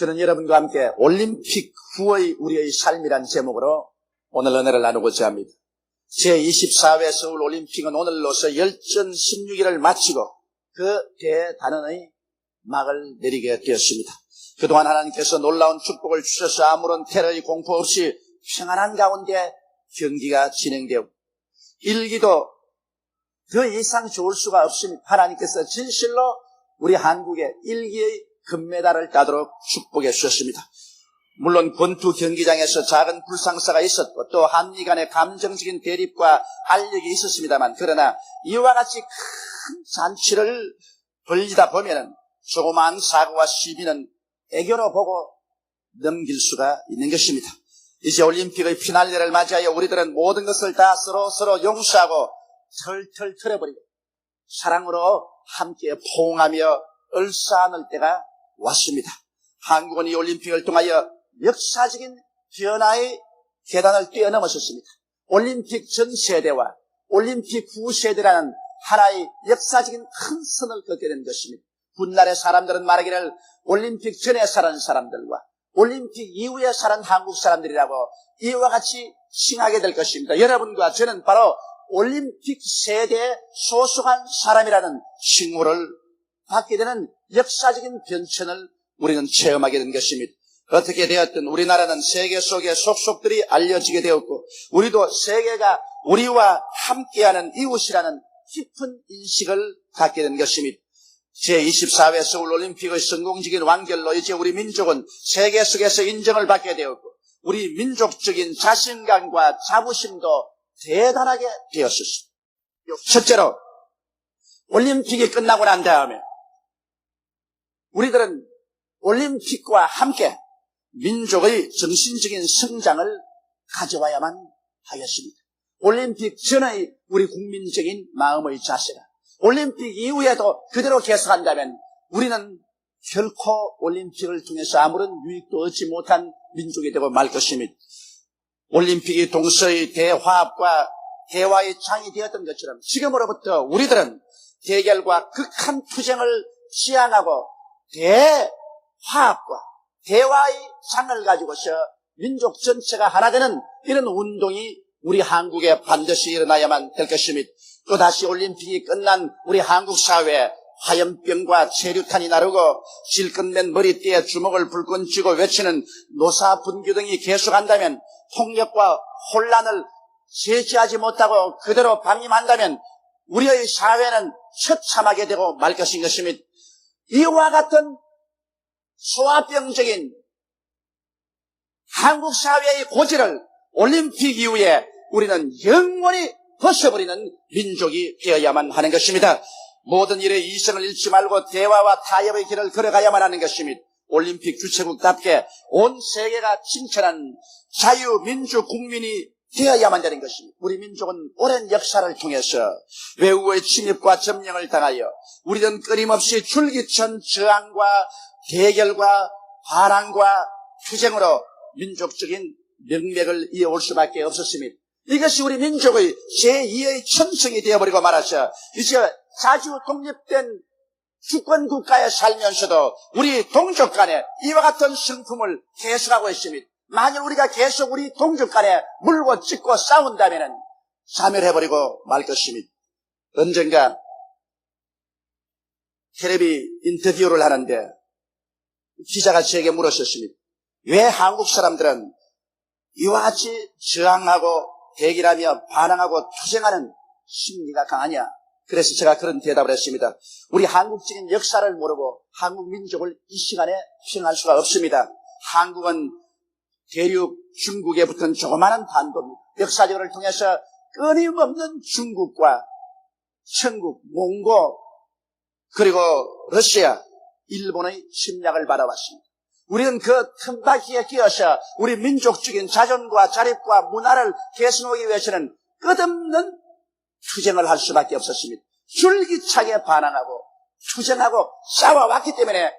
저는 여러분과 함께 올림픽 후의 우리의 삶이란 제목으로 오늘 은혜를 나누고자 합니다. 제24회 서울올림픽은 오늘로서 열전 16일을 마치고 그 대단원의 막을 내리게 되었습니다. 그동안 하나님께서 놀라운 축복을 주셔서 아무런 테러의 공포 없이 평안한 가운데 경기가 진행되고 일기도 그 이상 좋을 수가 없습니다. 하나님께서 진실로 우리 한국에 일기의 금메달을 따도록 축복해 주셨습니다. 물론 권투 경기장에서 작은 불상사가 있었고 또 한미 간의 감정적인 대립과 알력이 있었습니다만, 그러나 이와 같이 큰 잔치를 벌리다 보면은 조그마한 사고와 시비는 애교로 보고 넘길 수가 있는 것입니다. 이제 올림픽의 피날레를 맞이하여 우리들은 모든 것을 다 서로 용서하고 털털 털어버리고 사랑으로 함께 포옹하며 얼싸안을 때가 왔습니다. 한국은 이 올림픽을 통하여 역사적인 변화의 계단을 뛰어넘었습니다. 올림픽 전 세대와 올림픽 후 세대라는 하나의 역사적인 큰 선을 긋게 된 것입니다. 훗날의 사람들은 말하기를 올림픽 전에 살은 사람들과 올림픽 이후에 살은 한국 사람들이라고 이와 같이 칭하게 될 것입니다. 여러분과 저는 바로 올림픽 세대에 소속한 사람이라는 칭호를 받게 되는 역사적인 변천을 우리는 체험하게 된 것입니다. 어떻게 되었든 우리나라는 세계 속에 속속들이 알려지게 되었고 우리도 세계가 우리와 함께하는 이웃이라는 깊은 인식을 갖게 된 것입니다. 제24회 서울올림픽의 성공적인 완결로 이제 우리 민족은 세계 속에서 인정을 받게 되었고 우리 민족적인 자신감과 자부심도 대단하게 되었습니다. 첫째로 올림픽이 끝나고 난 다음에 우리들은 올림픽과 함께 민족의 정신적인 성장을 가져와야만 하겠습니다. 올림픽 전의 우리 국민적인 마음의 자세가 올림픽 이후에도 그대로 계속한다면 우리는 결코 올림픽을 통해서 아무런 유익도 얻지 못한 민족이 되고 말 것입니다. 올림픽이 동서의 대화합과 대화의 장이 되었던 것처럼 지금으로부터 우리들은 대결과 극한 투쟁을 지향하고 대화합과 대화의 장을 가지고서 민족 전체가 하나 되는 이런 운동이 우리 한국에 반드시 일어나야만 될 것입니다. 또다시 올림픽이 끝난 우리 한국 사회에 화염병과 체류탄이 나르고 질끈맨 머리띠에 주먹을 불끈 쥐고 외치는 노사분규 등이 계속한다면, 폭력과 혼란을 제지하지 못하고 그대로 방임한다면 우리의 사회는 처참하게 되고 말 것인 것입니다. 이와 같은 소아병적인 한국 사회의 고지를 올림픽 이후에 우리는 영원히 벗어버리는 민족이 되어야만 하는 것입니다. 모든 일에 이성을 잃지 말고 대화와 타협의 길을 걸어가야만 하는 것입니다. 올림픽 주최국답게 온 세계가 칭찬한 자유민주 국민이 되어야만 되는 것입니다. 우리 민족은 오랜 역사를 통해서 외국의 침입과 점령을 당하여 우리는 끊임없이 줄기찬 저항과 대결과 반항과 투쟁으로 민족적인 명맥을 이어올 수밖에 없었습니다. 이것이 우리 민족의 제2의 천성이 되어버리고 말았죠. 이제 자주 독립된 주권국가에 살면서도 우리 동족 간에 이와 같은 성품을 계속하고 있습니다. 만일 우리가 계속 우리 동족 간에 물고 찢고 싸운다면 사멸해버리고 말 것입니다. 언젠가 텔레비 인터뷰를 하는데 기자가 저에게 물었었습니다. 왜 한국 사람들은 이와 같이 저항하고 대결하며 반항하고 투쟁하는 심리가 강하냐? 그래서 제가 그런 대답을 했습니다. 우리 한국적인 역사를 모르고 한국 민족을 이 시간에 평할 수가 없습니다. 한국은 대륙 중국에 붙은 조그마한 반도입니다. 역사적을 통해서 끊임없는 중국과 천국, 몽고, 그리고 러시아, 일본의 침략을 받아왔습니다. 우리는 그 틈바퀴에 끼어서 우리 민족적인 자존과 자립과 문화를 개선하기 위해서는 끝없는 투쟁을 할 수밖에 없었습니다. 줄기차게 반항하고 투쟁하고 싸워왔기 때문에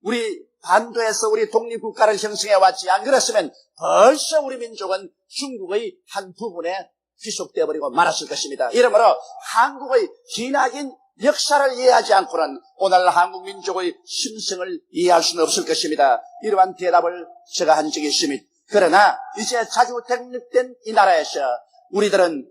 우리 반도에서 우리 독립국가를 형성해왔지, 안 그랬으면 벌써 우리 민족은 중국의 한 부분에 귀속되어버리고 말았을 것입니다. 이러므로 한국의 기나긴 역사를 이해하지 않고는 오늘 한국 민족의 심성을 이해할 수는 없을 것입니다. 이러한 대답을 제가 한 적이 있습니다. 그러나 이제 자주 독립된 이 나라에서 우리들은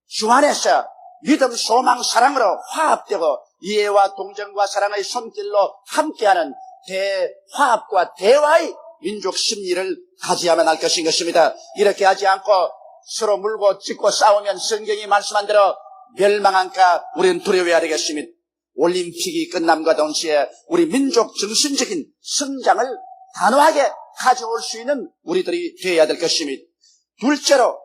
주 안에서 믿음, 소망, 사랑으로 화합되고 이해와 동정과 사랑의 손길로 함께하는 대화합과 대화의 민족 심리를 가지야만 할 것인 것입니다. 이렇게 하지 않고 서로 물고 찢고 싸우면 성경이 말씀한 대로 멸망한까 우리는 두려워해야 되겠습니다. 올림픽이 끝남과 동시에 우리 민족 정신적인 성장을 단호하게 가져올 수 있는 우리들이 되어야 될 것입니다. 둘째로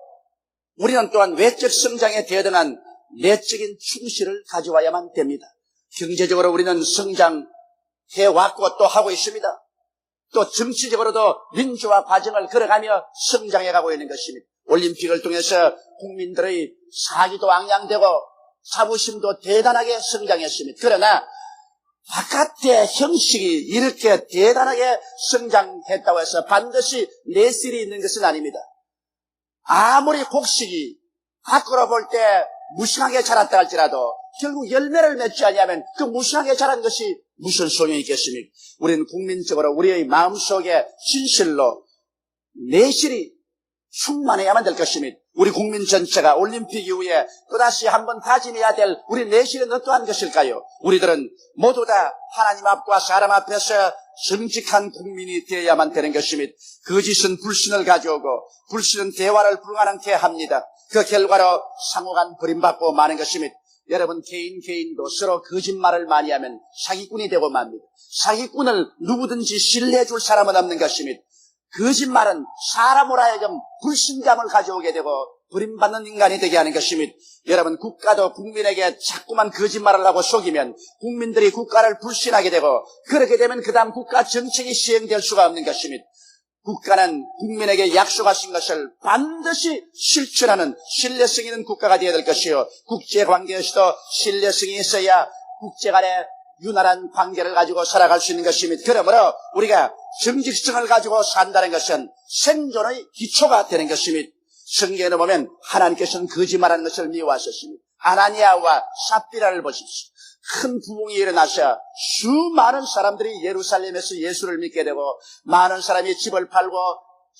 우리는 또한 외적 성장에 대등한 내적인 충실을 가져와야만 됩니다. 경제적으로 우리는 성장해왔고 또 하고 있습니다. 또 정치적으로도 민주화 과정을 걸어가며 성장해가고 있는 것입니다. 올림픽을 통해서 국민들의 사기도 앙양되고 자부심도 대단하게 성장했습니다. 그러나 바깥의 형식이 이렇게 대단하게 성장했다고 해서 반드시 내실이 있는 것은 아닙니다. 아무리 곡식이 밖으로 볼 때 무심하게 자랐다 할지라도 결국 열매를 맺지 아니하면 그 무심하게 자란 것이 무슨 소용이 있겠습니까? 우리는 국민적으로 우리의 마음속에 진실로 내실이 충만해야만 될 것입니다. 우리 국민 전체가 올림픽 이후에 또다시 한번 다짐해야 될 우리 내실은 어떠한 것일까요? 우리들은 모두 다 하나님 앞과 사람 앞에서 정직한 국민이 되어야만 되는 것입니다. 거짓은 불신을 가져오고 불신은 대화를 불가능케 합니다. 그 결과로 상호간 버림받고 마는 것입니다. 여러분 개인도 서로 거짓말을 많이 하면 사기꾼이 되고 맙니다. 사기꾼을 누구든지 신뢰해 줄 사람은 없는 것입니다. 거짓말은 사람으로 하여금 불신감을 가져오게 되고 버림받는 인간이 되게 하는 것입니다. 여러분 국가도 국민에게 자꾸만 거짓말을 하고 속이면 국민들이 국가를 불신하게 되고 그렇게 되면 그 다음 국가 정책이 시행될 수가 없는 것입니다. 국가는 국민에게 약속하신 것을 반드시 실천하는 신뢰성 있는 국가가 되어야 될 것이요. 국제관계에서도 신뢰성이 있어야 국제 간의 유난한 관계를 가지고 살아갈 수 있는 것입니다. 그러므로 우리가 정직성을 가지고 산다는 것은 생존의 기초가 되는 것입니다. 성경에 보면 하나님께서는 거짓말하는 것을 미워하셨습니다. 아나니아와 삽비라를 보십시오. 큰 부흥이 일어나서 수많은 사람들이 예루살렘에서 예수를 믿게 되고 많은 사람이 집을 팔고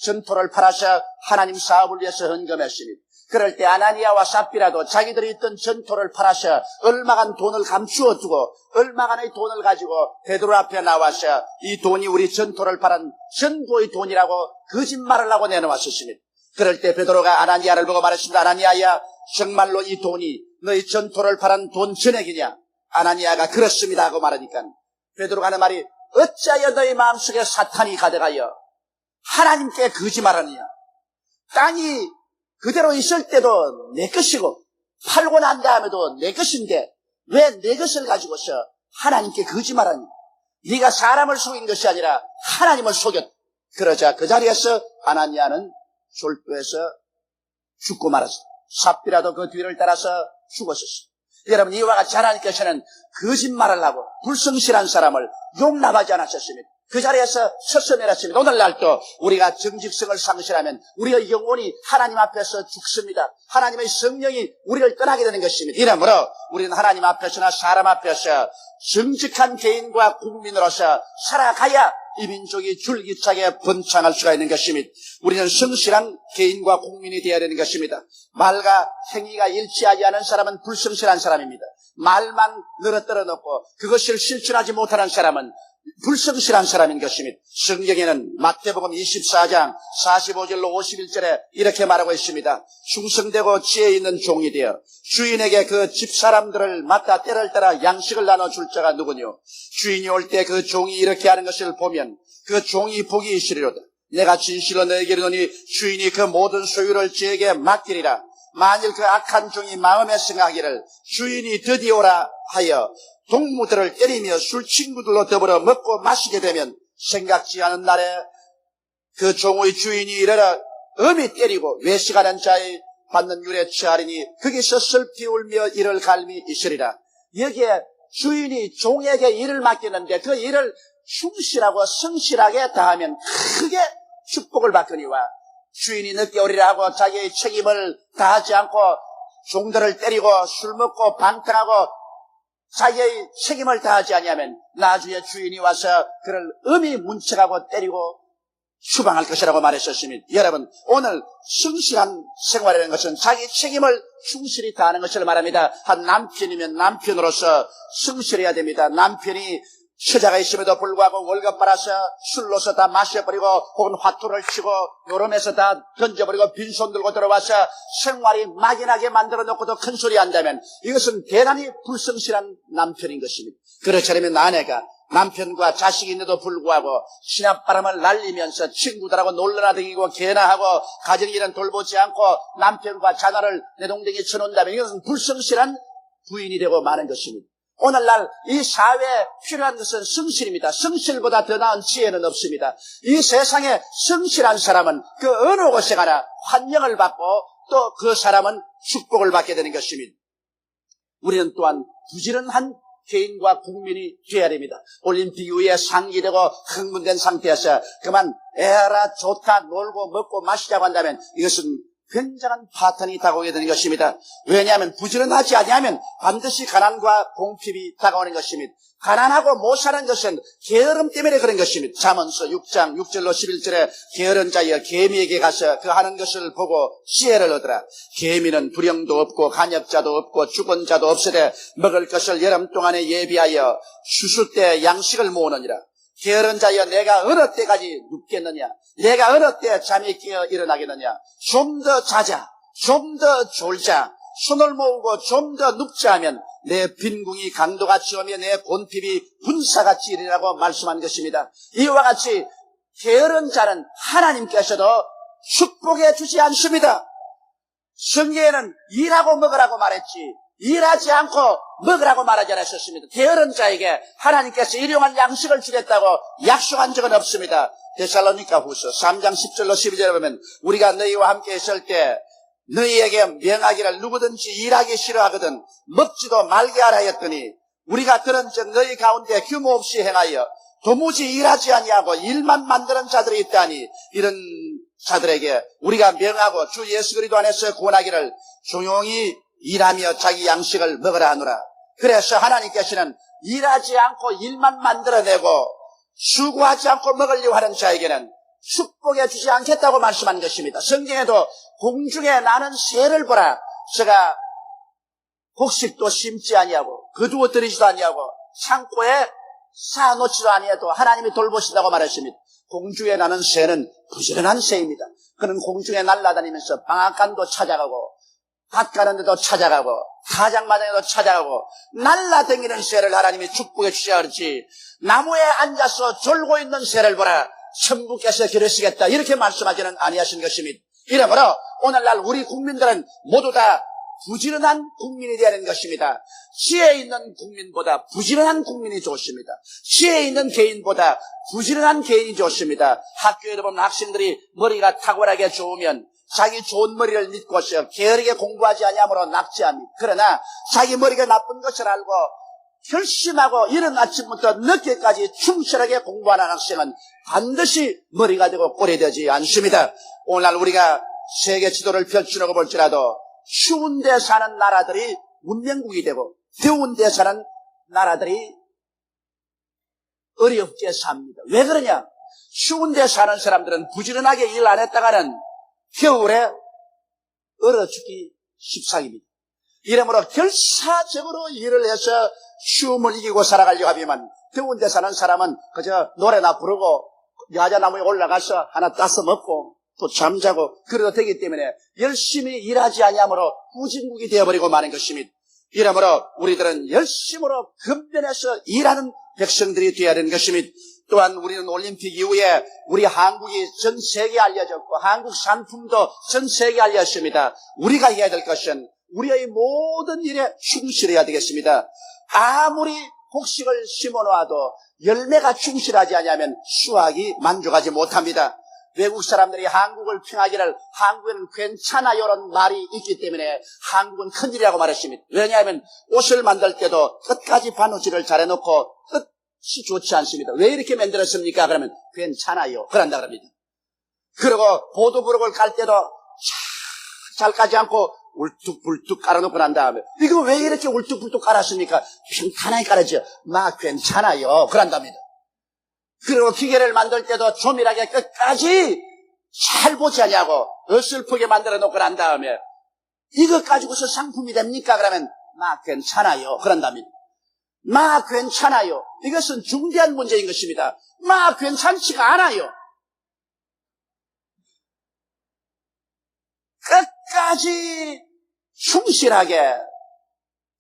전토를 팔아서 하나님 사업을 위해서 헌금했습니다. 그럴 때 아나니아와 삽비라도 자기들이 있던 전토를 팔아서 얼마간 돈을 감추어 두고 얼마간의 돈을 가지고 베드로 앞에 나와서 이 돈이 우리 전토를 팔은 전부의 돈이라고 거짓말을 하고 내놓았습니다. 그럴 때 베드로가 아나니아를 보고 말했습니다. 아나니아야, 정말로 이 돈이 너희 전토를 팔은 돈 전액이냐? 아나니아가 그렇습니다 하고 말하니까 베드로가 하는 말이 어찌하여 너희 마음속에 사탄이 가득하여 하나님께 거짓말하느냐? 땅이 그대로 있을 때도 내 것이고 팔고 난 다음에도 내 것인데 왜 내 것을 가지고서 하나님께 거짓말하니? 네가 사람을 속인 것이 아니라 하나님을 속였다. 그러자 그 자리에서 아나니아는 졸도해서 죽고 말았습니다. 삽비라도 그 뒤를 따라서 죽었었습니다. 여러분 이와 같이 하나님께서는 거짓말을 하고 불성실한 사람을 용납하지 않았었습니다. 그 자리에서 서서매랐습니다. 오늘날도 우리가 정직성을 상실하면 우리의 영혼이 하나님 앞에서 죽습니다. 하나님의 성령이 우리를 떠나게 되는 것입니다. 이러므로 우리는 하나님 앞에서나 사람 앞에서 정직한 개인과 국민으로서 살아가야 이 민족이 줄기차게 번창할 수가 있는 것입니다. 우리는 성실한 개인과 국민이 되어야 되는 것입니다. 말과 행위가 일치하지 않은 사람은 불성실한 사람입니다. 말만 늘어뜨려 놓고 그것을 실천하지 못하는 사람은 불성실한 사람인 것입니다. 성경에는 마태복음 24장 45절로 51절에 이렇게 말하고 있습니다. 충성되고 지혜 있는 종이 되어 주인에게 그 집사람들을 맡아 때를 따라 양식을 나눠줄 자가 누구뇨? 주인이 올 때 그 종이 이렇게 하는 것을 보면 그 종이 복이 있으리로다. 내가 진실로 너에게 이르노니 주인이 그 모든 소유를 저에게 맡기리라. 만일 그 악한 종이 마음에 생각하기를 주인이 드디어 오라 하여 동무들을 때리며 술 친구들로 더불어 먹고 마시게 되면 생각지 않은 날에 그 종의 주인이 이르러 엄히 때리고 외식하는 자의 받는 율에 처하리니 거기서 슬피 울며 이를 갈미 있으리라. 여기에 주인이 종에게 일을 맡기는데 그 일을 충실하고 성실하게 다하면 크게 축복을 받거니와 주인이 늦게 오리라 하고 자기의 책임을 다하지 않고 종들을 때리고 술 먹고 방탕하고 자기의 책임을 다하지 아니하면 나중에 주인이 와서 그를 엄히 문책하고 때리고 추방할 것이라고 말했었습니다. 여러분, 오늘 성실한 생활이라는 것은 자기 책임을 충실히 다하는 것을 말합니다. 한 남편이면 남편으로서 성실해야 됩니다. 남편이 처자가 있음에도 불구하고 월급 받아서 술로서 다 마셔버리고 혹은 화투를 치고 요름에서 다 던져버리고 빈손 들고 들어와서 생활이 막연하게 만들어 놓고도 큰소리 한다면 이것은 대단히 불성실한 남편인 것입니다. 그렇지 않으면 아내가 남편과 자식이 있는데도 불구하고 신압바람을 날리면서 친구들하고 놀러나 다니고 개나 하고 가정일은 돌보지 않고 남편과 자녀를 내동댕이 쳐놓는다면 이것은 불성실한 부인이 되고 마는 것입니다. 오늘날 이 사회에 필요한 것은 성실입니다. 성실보다 더 나은 지혜는 없습니다. 이 세상에 성실한 사람은 그 어느 곳에 가나 환영을 받고 또 그 사람은 축복을 받게 되는 것입니다. 우리는 또한 부지런한 개인과 국민이 되어야 됩니다. 올림픽 이후에 상기되고 흥분된 상태에서 그만 에라 좋다 놀고 먹고 마시자고 한다면 이것은 굉장한 파탄이 다가오게 되는 것입니다. 왜냐하면 부지런하지 아니하면 반드시 가난과 공핍이 다가오는 것입니다. 가난하고 못 사는 것은 게으름 때문에 그런 것입니다. 잠언서 6장 6절로 11절에 게으른 자여 개미에게 가서 그 하는 것을 보고 지혜를 얻으라. 개미는 두령도 없고 간역자도 없고 죽은 자도 없으되 먹을 것을 여름 동안에 예비하여 추수 때 양식을 모으느니라. 게으른 자여 내가 어느 때까지 눕겠느냐? 내가 어느 때 잠이 깨어 일어나겠느냐? 좀 더 자자, 좀 더 졸자, 손을 모으고 좀 더 눕자 하면 내 빈궁이 강도같이 오며 내 곤핍이 분사같이 일이라고 말씀한 것입니다. 이와 같이 게으른 자는 하나님께서도 축복해 주지 않습니다. 성경에는 일하고 먹으라고 말했지 일하지 않고 먹으라고 말하지 않았었습니다. 게으른 자에게 하나님께서 일용할 양식을 주겠다고 약속한 적은 없습니다. 데살로니가 후서 3장 10절로 12절에 보면 우리가 너희와 함께 있을 때 너희에게 명하기를 누구든지 일하기 싫어하거든 먹지도 말게 하라 했더니 우리가 그런 적 너희 가운데 규모 없이 행하여 도무지 일하지 아니하고 일만 만드는 자들이 있다니 이런 자들에게 우리가 명하고 주 예수 그리스도 안에서 구원하기를 조용히 일하며 자기 양식을 먹으라 하노라. 그래서 하나님께서는 일하지 않고 일만 만들어내고 수고하지 않고 먹으려고 하는 자에게는 축복해 주지 않겠다고 말씀한 것입니다. 성경에도 공중에 나는 새를 보라. 제가 곡식도 심지 아니하고 거두어 들이지도 아니하고 창고에 쌓아놓지도 아니해도 하나님이 돌보신다고 말했습니다. 공중에 나는 새는 부지런한 새입니다. 그는 공중에 날아다니면서 방앗간도 찾아가고 밭 가는 데도 찾아가고 타작마당에도 찾아가고 날아다니는 새를 하나님이 축복해 주셔야 그렇지 나무에 앉아서 졸고 있는 새를 보라 천부께서 기르시겠다 이렇게 말씀하지는 아니하신 것입니다. 이러므로 오늘날 우리 국민들은 모두 다 부지런한 국민이 되는 것입니다. 지혜 있는 국민보다 부지런한 국민이 좋습니다. 지혜 있는 개인보다 부지런한 개인이 좋습니다. 학교에 보면 학생들이 머리가 탁월하게 좋으면 자기 좋은 머리를 믿고서 게으르게 공부하지 아니하므로 낙제합니다. 그러나 자기 머리가 나쁜 것을 알고 결심하고 이른 아침부터 늦게까지 충실하게 공부하는 학생은 반드시 머리가 되고 꼴이 되지 않습니다. 오늘날 우리가 세계 지도를 펼쳐놓고 볼지라도 추운 데 사는 나라들이 문명국이 되고 더운 데 사는 나라들이 어렵게 삽니다. 왜 그러냐? 추운 데 사는 사람들은 부지런하게 일 안 했다가는 겨울에 얼어 죽기 십상입니다. 이러므로 결사적으로 일을 해서 추움을 이기고 살아가려고 하면 더운 데 사는 사람은 그저 노래나 부르고 야자나무에 올라가서 하나 따서 먹고 또 잠자고 그래도 되기 때문에 열심히 일하지 아니하므로 후진국이 되어버리고 마는 것입니다. 이러므로 우리들은 열심으로 근면해서 일하는 백성들이 되어야 하는 것입니다. 또한 우리는 올림픽 이후에 우리 한국이 전 세계에 알려졌고 한국 상품도 전 세계에 알렸습니다. 우리가 해야 될 것은 우리의 모든 일에 충실해야 되겠습니다. 아무리 곡식을 심어놓아도 열매가 충실하지 않으면 수확이 만족하지 못합니다. 외국 사람들이 한국을 평하기를 한국에는 괜찮아요 라는 말이 있기 때문에 한국은 큰일이라고 말했습니다. 왜냐하면 옷을 만들 때도 끝까지 바느질을 잘해놓고 끝이 좋지 않습니다. 왜 이렇게 만들었습니까? 그러면 괜찮아요 그런다 그럽니다. 그리고 보도부록을 갈 때도 잘 까지 않고 울뚝불뚝 깔아놓고 난 다음에 이거 왜 이렇게 울뚝불뚝 깔았습니까? 평탄하게 깔았죠. 막 괜찮아요. 그런답니다. 그리고 기계를 만들 때도 조밀하게 끝까지 잘 보지 않냐고 어설프게 만들어 놓고 난 다음에 이거 가지고서 상품이 됩니까? 그러면 막 괜찮아요. 그런답니다. 막 괜찮아요. 이것은 중대한 문제인 것입니다. 막 괜찮지가 않아요. 끝까지 충실하게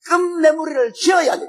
끝내무리를 지어야 돼.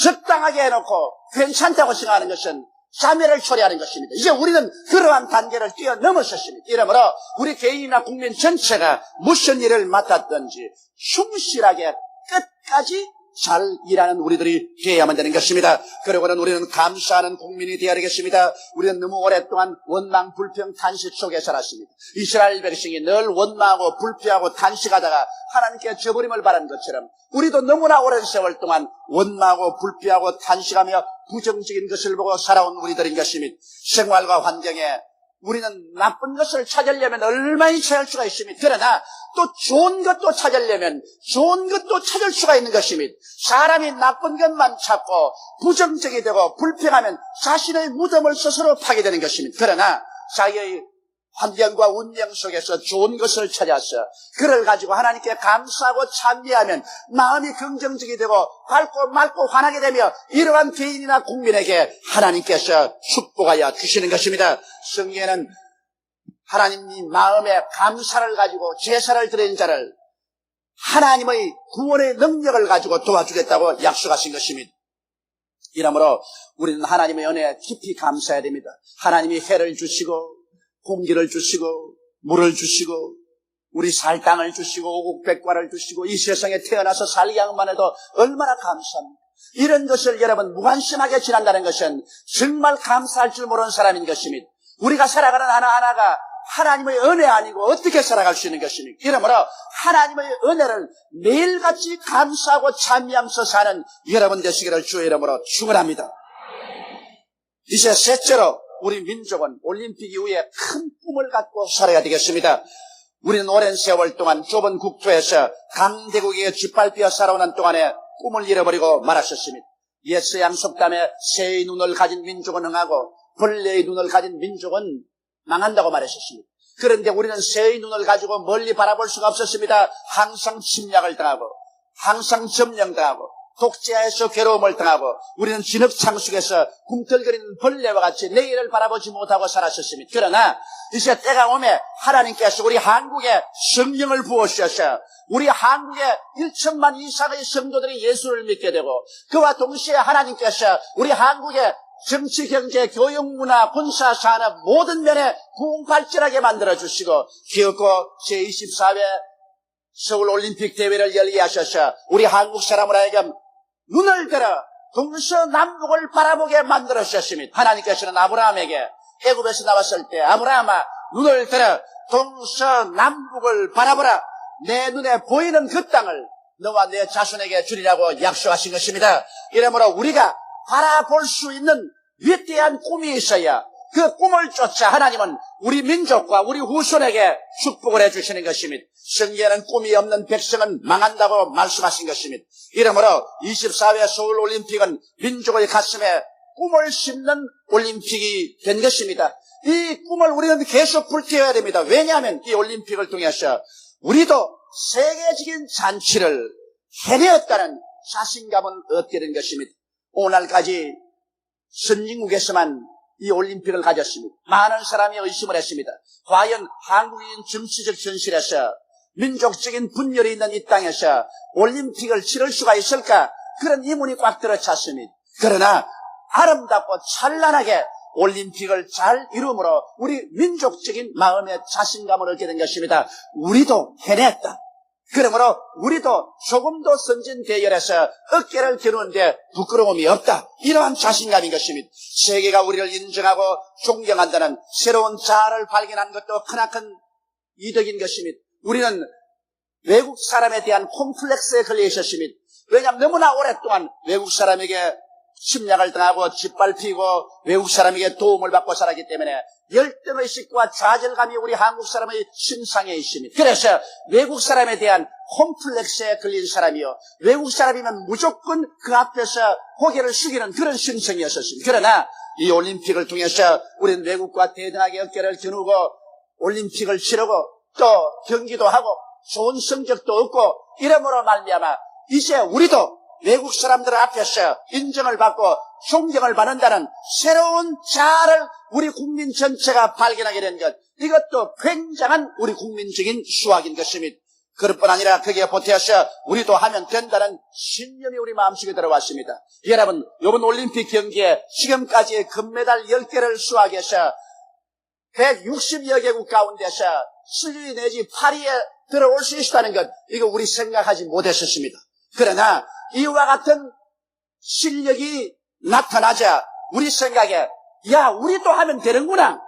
적당하게 해놓고 괜찮다고 생각하는 것은 자멸을 초래하는 것입니다. 이제 우리는 그러한 단계를 뛰어넘었습니다. 이러므로 우리 개인이나 국민 전체가 무슨 일을 맡았든지 충실하게 끝까지 잘 일하는 우리들이 되어야만 되는 것입니다. 그리고는 우리는 감사하는 국민이 되어야 되겠습니다. 우리는 너무 오랫동안 원망, 불평, 탄식 속에 살았습니다. 이스라엘 백성이 늘 원망하고 불평하고 탄식하다가 하나님께 저버림을 바란 것처럼 우리도 너무나 오랜 세월 동안 원망하고 불평하고 탄식하며 부정적인 것을 보고 살아온 우리들인 것입니다. 생활과 환경에 우리는 나쁜 것을 찾으려면 얼마나 찾을 수가 있습니다. 그러나 또 좋은 것도 찾으려면 좋은 것도 찾을 수가 있는 것입니다. 사람이 나쁜 것만 찾고 부정적이 되고 불평하면 자신의 무덤을 스스로 파게 되는 것입니다. 그러나 자기의 환경과 운명 속에서 좋은 것을 찾아서 그를 가지고 하나님께 감사하고 찬미하면 마음이 긍정적이 되고 밝고 맑고 환하게 되며 이러한 개인이나 국민에게 하나님께서 축복하여 주시는 것입니다. 성경에는 하나님이 마음에 감사를 가지고 제사를 드리는 자를 하나님의 구원의 능력을 가지고 도와주겠다고 약속하신 것입니다. 이러므로 우리는 하나님의 은혜에 깊이 감사해야 됩니다. 하나님이 해를 주시고 공기를 주시고 물을 주시고 우리 살 땅을 주시고 오국백과를 주시고 이 세상에 태어나서 살 양만 해도 얼마나 감사합니다. 이런 것을 여러분 무관심하게 지난다는 것은 정말 감사할 줄 모르는 사람인 것입니다. 우리가 살아가는 하나하나가 하나님의 은혜 아니고 어떻게 살아갈 수 있는 것입니까? 이러므로 하나님의 은혜를 매일같이 감사하고 찬미하면서 사는 여러분 되시기를 주의 이름으로 축원합니다. 이제 셋째로 우리 민족은 올림픽 이후에 큰 꿈을 갖고 살아야 되겠습니다. 우리는 오랜 세월 동안 좁은 국토에서 강대국에게 짓밟혀 살아오는 동안에 꿈을 잃어버리고 말았었습니다. 옛 서양 속담에 새의 눈을 가진 민족은 흥하고 벌레의 눈을 가진 민족은 망한다고 말했었습니다. 그런데 우리는 새의 눈을 가지고 멀리 바라볼 수가 없었습니다. 항상 침략을 당하고 항상 점령당하고 독재에서 괴로움을 당하고 우리는 진흙창속에서 꿈틀거리는 벌레와 같이 내일을 바라보지 못하고 살았었습니다. 그러나 이제 때가 오면 하나님께서 우리 한국에 성령을 부어주셔서 우리 한국에 1천만 이상의 성도들이 예수를 믿게 되고 그와 동시에 하나님께서 우리 한국에 정치, 경제, 교육, 문화, 군사, 산업 모든 면에 부흥발전하게 만들어주시고 기어코 제24회 서울올림픽 대회를 열게 하셔서 우리 한국 사람을 하여금 눈을 들어 동서남북을 바라보게 만들어주셨습니다. 하나님께서는 아브라함에게 애굽에서 나왔을 때 아브라함아 눈을 들어 동서남북을 바라보라. 내 눈에 보이는 그 땅을 너와 내 자손에게 주리라고 약속하신 것입니다. 이러므로 우리가 바라볼 수 있는 위대한 꿈이 있어야 그 꿈을 쫓아 하나님은 우리 민족과 우리 후손에게 축복을 해주시는 것입니다. 성경에는 꿈이 없는 백성은 망한다고 말씀하신 것입니다. 이러므로 24회 서울올림픽은 민족의 가슴에 꿈을 심는 올림픽이 된 것입니다. 이 꿈을 우리는 계속 불태워야 됩니다. 왜냐하면 이 올림픽을 통해서 우리도 세계적인 잔치를 해내었다는 자신감을 얻게 된 것입니다. 오늘까지 선진국에서만 이 올림픽을 가졌습니다. 많은 사람이 의심을 했습니다. 과연 한국인 정치적 현실에서 민족적인 분열이 있는 이 땅에서 올림픽을 치를 수가 있을까? 그런 의문이 꽉 들어찼습니다. 그러나 아름답고 찬란하게 올림픽을 잘 이룸으로 우리 민족적인 마음의 자신감을 얻게 된 것입니다. 우리도 해냈다. 그러므로 우리도 조금 더 선진 대열에서 어깨를 겨누는데 부끄러움이 없다. 이러한 자신감인 것입니다. 세계가 우리를 인정하고 존경한다는 새로운 자아를 발견한 것도 크나큰 이득인 것입니다. 우리는 외국 사람에 대한 콤플렉스에 걸려 있었습니다. 왜냐하면 너무나 오랫동안 외국 사람에게 침략을 당하고 짓밟히고 외국 사람에게 도움을 받고 살았기 때문에 열등의식과 좌절감이 우리 한국 사람의 신상에 있습니다. 그래서 외국 사람에 대한 콤플렉스에 걸린 사람이요, 외국 사람이면 무조건 그 앞에서 고개를 숙이는 그런 신성이었었습니다. 그러나 이 올림픽을 통해서 우리는 외국과 대등하게 어깨를 겨누고 올림픽을 치르고 또 경기도 하고 좋은 성적도 얻고 이러므로 말미암아 이제 우리도 외국 사람들 앞에서 인정을 받고 존경을 받는다는 새로운 자아를 우리 국민 전체가 발견하게 된 것, 이것도 굉장한 우리 국민적인 수확인 것입니다. 그것뿐 아니라 거기에 보태어서 우리도 하면 된다는 신념이 우리 마음속에 들어왔습니다. 여러분, 이번 올림픽 경기에 지금까지 금메달 10개를 수확해서 160여 개국 가운데서 7위 내지 8위에 들어올 수 있다는 것, 이거 우리 생각하지 못했었습니다. 그러나 이와 같은 실력이 나타나자 우리 생각에 야, 우리도 하면 되는구나,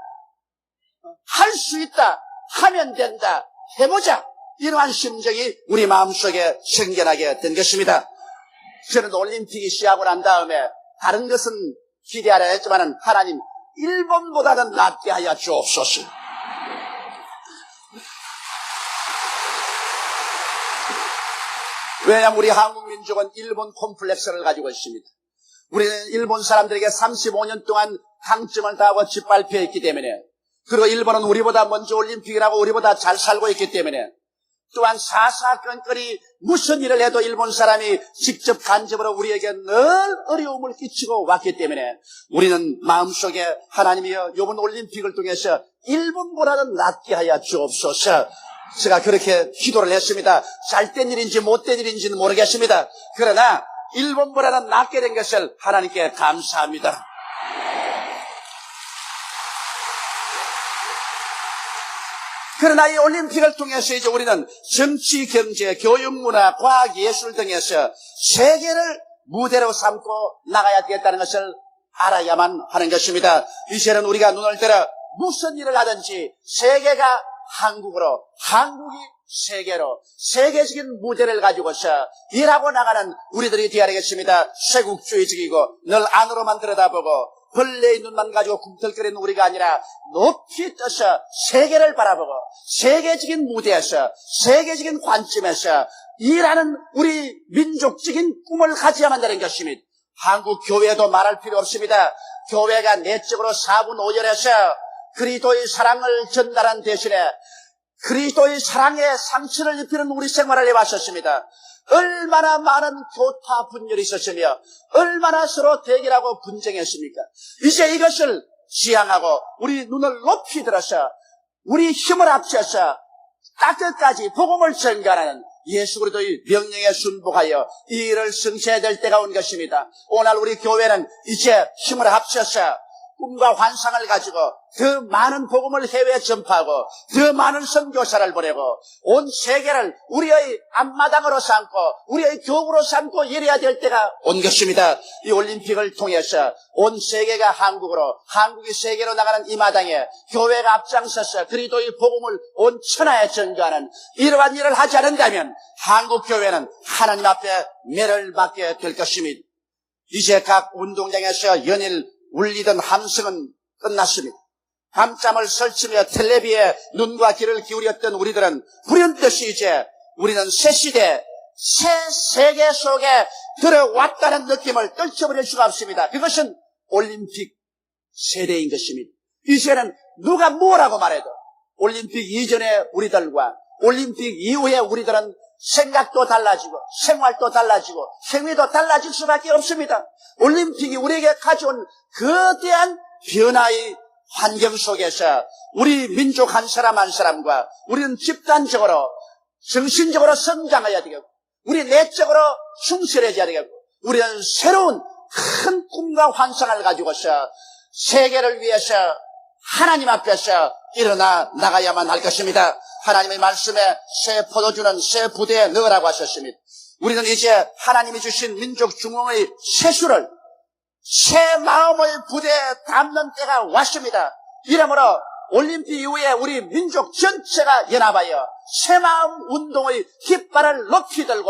할 수 있다, 하면 된다, 해보자, 이러한 심정이 우리 마음속에 생겨나게 된 것입니다. 저는 올림픽이 시작을 한 다음에 다른 것은 기대하려 했지만 하나님, 일본보다는 낫게 하여 주옵소서. 왜냐하면 우리 한국 민족은 일본 콤플렉스를 가지고 있습니다. 우리는 일본 사람들에게 35년 동안 강점을 당하고 짓밟혀 있기 때문에, 그리고 일본은 우리보다 먼저 올림픽을 하고 우리보다 잘 살고 있기 때문에, 또한 사사건건이 무슨 일을 해도 일본 사람이 직접 간접으로 우리에게 늘 어려움을 끼치고 왔기 때문에 우리는 마음속에 하나님이여 이번 올림픽을 통해서 일본보다는 낫게 하여 주옵소서. 제가 그렇게 기도를 했습니다. 잘된 일인지 못된 일인지는 모르겠습니다. 그러나 일본보다는 낫게 된 것을 하나님께 감사합니다. 그러나 이 올림픽을 통해서 이제 우리는 정치, 경제, 교육, 문화, 과학, 예술 등에서 세계를 무대로 삼고 나가야 되겠다는 것을 알아야만 하는 것입니다. 이제는 우리가 눈을 들어 무슨 일을 하든지 세계가 한국으로, 한국이 세계로, 세계적인 무대를 가지고서 일하고 나가는 우리들이 되어야 되겠습니다. 쇄국주의적이고 늘 안으로만 들여다보고 벌레의 눈만 가지고 꿈틀거리는 우리가 아니라 높이 떠서 세계를 바라보고 세계적인 무대에서, 세계적인 관점에서 일하는 우리 민족적인 꿈을 가져야만 되는 것입니다. 한국 교회도 말할 필요 없습니다. 교회가 내적으로 4분 5절에서 그리스도의 사랑을 전달한 대신에 그리스도의 사랑의 상처를 입히는 우리 생활을 해왔었습니다. 얼마나 많은 교타 분열이 있었으며 얼마나 서로 대결하고 분쟁했습니까? 이제 이것을 지향하고 우리 눈을 높이 들어서 우리 힘을 합쳐서 따끝까지 복음을 전가하는 예수 그리스도의 명령에 순복하여 이 일을 성취해야 될 때가 온 것입니다. 오늘 우리 교회는 이제 힘을 합쳐서 꿈과 환상을 가지고 더 많은 복음을 해외에 전파하고 더 많은 선교사를 보내고 온 세계를 우리의 앞마당으로 삼고 우리의 교구로 삼고 이래야 될 때가 온 것입니다. 이 올림픽을 통해서 온 세계가 한국으로, 한국이 세계로 나가는 이 마당에 교회가 앞장서서 그리스도의 복음을 온 천하에 전가하는 이러한 일을 하지 않는다면 한국 교회는 하나님 앞에 매를 맞게 될 것입니다. 이제 각 운동장에서 연일 울리던 함성은 끝났습니다. 밤잠을 설치며 텔레비에 눈과 귀를 기울였던 우리들은 불현듯이 이제 우리는 새 시대, 새 세계 속에 들어왔다는 느낌을 떨쳐버릴 수가 없습니다. 그것은 올림픽 세대인 것입니다. 이제는 누가 뭐라고 말해도 올림픽 이전의 우리들과 올림픽 이후의 우리들은 생각도 달라지고 생활도 달라지고 행위도 달라질 수밖에 없습니다. 올림픽이 우리에게 가져온 거대한 변화의 환경 속에서 우리 민족 한 사람 한 사람과 우리는 집단적으로 정신적으로 성장해야 되겠고 우리 내적으로 충실해져야 되겠고 우리는 새로운 큰 꿈과 환상을 가지고서 세계를 위해서 하나님 앞에서 일어나 나가야만 할 것입니다. 하나님의 말씀에 새 포도주는 새 부대에 넣으라고 하셨습니다. 우리는 이제 하나님이 주신 민족 중흥의 세수를 새 마음의 부대에 담는 때가 왔습니다. 이러므로 올림픽 이후에 우리 민족 전체가 연합하여 새마음 운동의 깃발을 높이 들고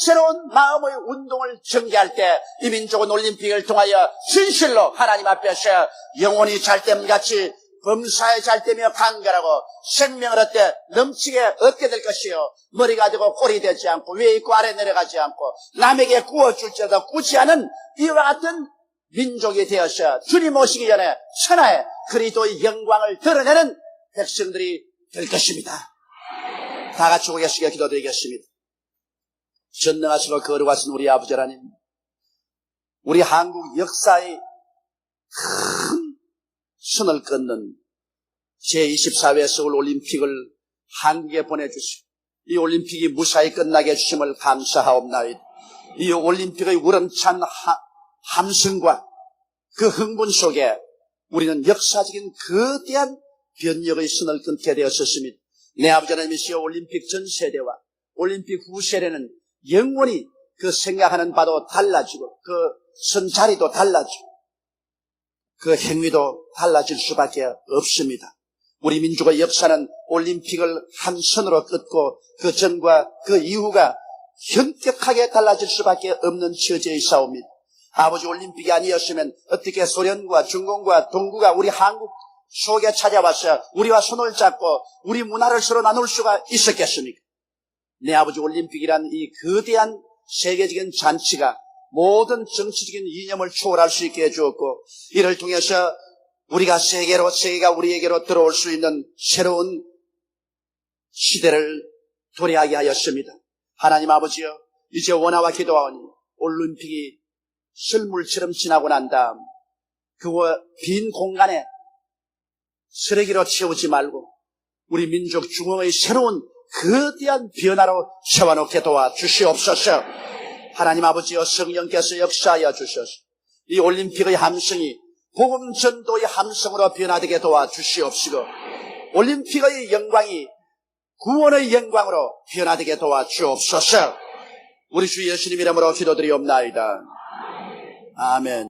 새로운 마음의 운동을 전개할 때 이 민족은 올림픽을 통하여 진실로 하나님 앞에서 영혼이 잘됨 같이 범사에 잘되며 강건하고 생명을 얻되 넘치게 얻게 될 것이요, 머리가 되고 꼴이 되지 않고 위에 있고 아래 내려가지 않고 남에게 구워줄지라도 꾸지 않은 이와 같은 민족이 되어서 주님 오시기 전에 천하에 그리스도의 영광을 드러내는 백성들이 될 것입니다. 다 같이 고개시켜 기도드리겠습니다. 전능하시고 거룩하신 우리 아버지 하나님, 우리 한국 역사의 큰 선을 끊는 제24회 서울올림픽을 한국에 보내주시고 이 올림픽이 무사히 끝나게 해주심을 감사하옵나이다. 이 올림픽의 우렁찬 함성과 그 흥분 속에 우리는 역사적인 거대한 변혁의 선을 끊게 되었었습니다. 내 아버지 하나님이시여, 올림픽 전 세대와 올림픽 후 세대는 영원히 그 생각하는 바도 달라지고 그 선자리도 달라지고 그 행위도 달라질 수밖에 없습니다. 우리 민족의 역사는 올림픽을 한 선으로 끊고 그 전과 그 이후가 현격하게 달라질 수밖에 없는 처지에 있사옵니다. 아버지, 올림픽이 아니었으면 어떻게 소련과 중공과 동구가 우리 한국 속에 찾아와서 우리와 손을 잡고 우리 문화를 서로 나눌 수가 있었겠습니까? 내 아버지, 올림픽이란 이 거대한 세계적인 잔치가 모든 정치적인 이념을 초월할 수 있게 해주었고, 이를 통해서 우리가 세계가 우리에게로 들어올 수 있는 새로운 시대를 도래하게 하였습니다. 하나님 아버지여, 이제 원하와 기도하오니 올림픽이 썰물처럼 지나고 난 다음 그 빈 공간에 쓰레기로 채우지 말고 우리 민족 중흥의 새로운 거대한 변화로 세워놓게 도와주시옵소서. 하나님 아버지여, 성령께서 역사하여 주셔서 이 올림픽의 함성이 복음 전도의 함성으로 변화되게 도와주시옵시고, 올림픽의 영광이 구원의 영광으로 변화되게 도와주옵소서. 우리 주 예수님 이름으로 기도드리옵나이다. 아멘.